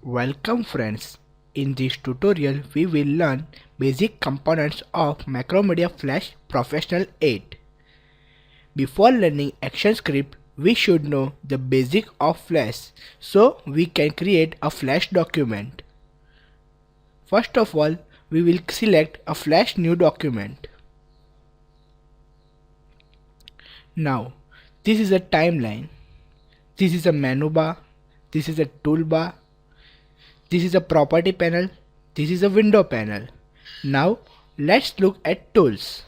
Welcome friends. In this tutorial we will learn basic components of Macromedia Flash Professional 8. Before learning ActionScript, we should know the basic of Flash so we can create a Flash document. First of all, we will select a Flash new document. Now, this is a timeline. This is a menu bar. This is a toolbar. This is a property panel. This is a window panel. Now let's look at tools.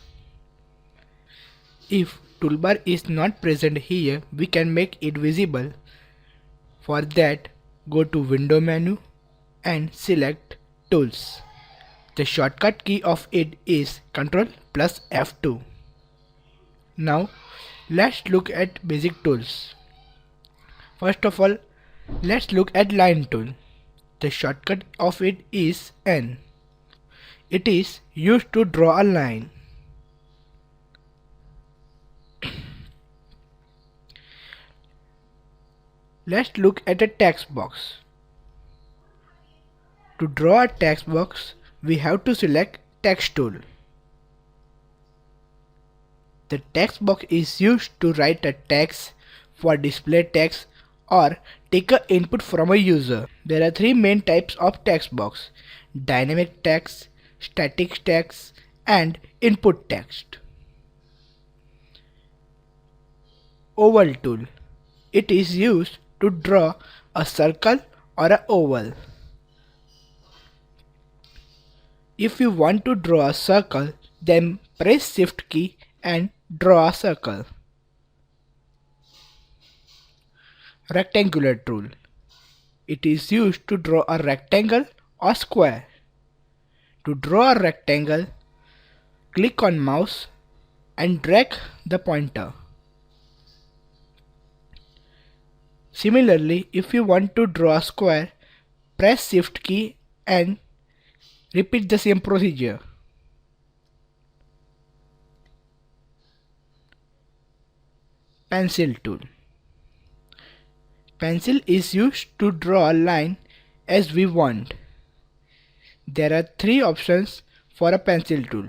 If toolbar is not present here, we can make it visible. For that, go to window menu and select tools. The shortcut key of it is Ctrl plus F2. Now let's look at basic tools. First of all, let's look at line tool. The shortcut of it is N. It is used to draw a line. Let's look at a text box. To draw a text box, we have to select text tool. The text box is used to write a text, for display text, or take an input from a user. There are three main types of text box: dynamic text, static text, and input text. Oval tool. It is used to draw a circle or an oval. If you want to draw a circle, then press Shift key and draw a circle. Rectangular tool. It is used to draw a rectangle or square. To draw a rectangle, click on mouse and drag the pointer. Similarly, if you want to draw a square, press Shift key and repeat the same procedure. Pencil tool. Pencil is used to draw a line as we want. There are three options for a pencil tool: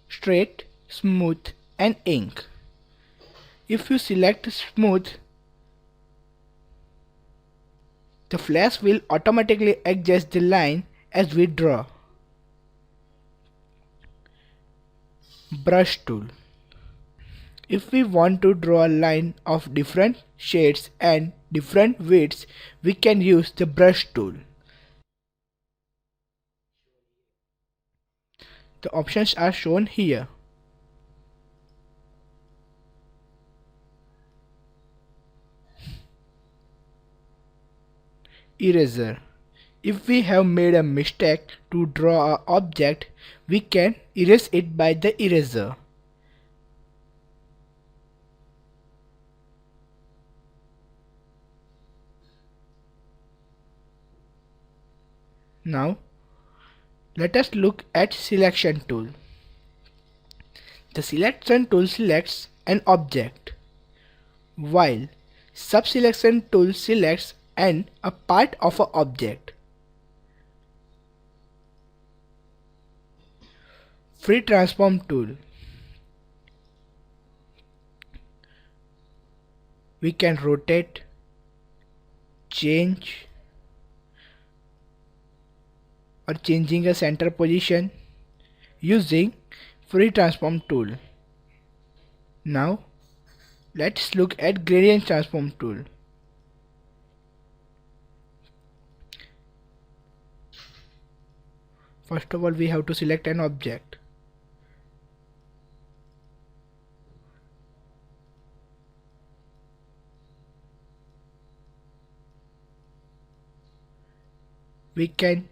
straight, smooth, and ink. If you select smooth, the flash will automatically adjust the line as we draw. Brush tool. If we want to draw a line of different shades and different widths, we can use the brush tool. The options are shown here. Eraser. If we have made a mistake to draw an object, we can erase it by the eraser. Now, let us look at selection tool. The selection tool selects an object, while subselection tool selects a part of an object. Free transform tool. We can rotate, change, or changing a center position using free transform tool. Now let's look at gradient transform tool. First of all, we have to select an object. We can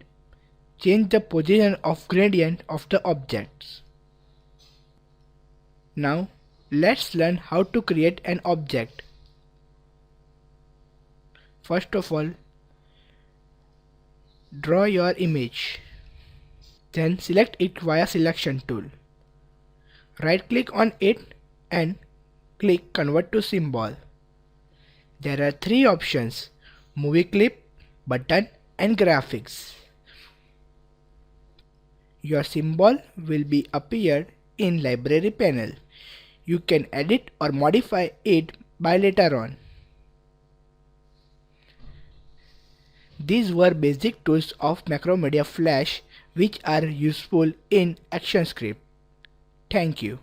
change the position of gradient of the objects. Now let's learn how to create an object. First of all, draw your image. Then select it via selection tool. Right click on it and click convert to symbol. There are three options: movie clip, button and graphics. Your symbol will be appeared in library panel. You can edit or modify it by later on. These were basic tools of Macromedia Flash which are useful in ActionScript. Thank you.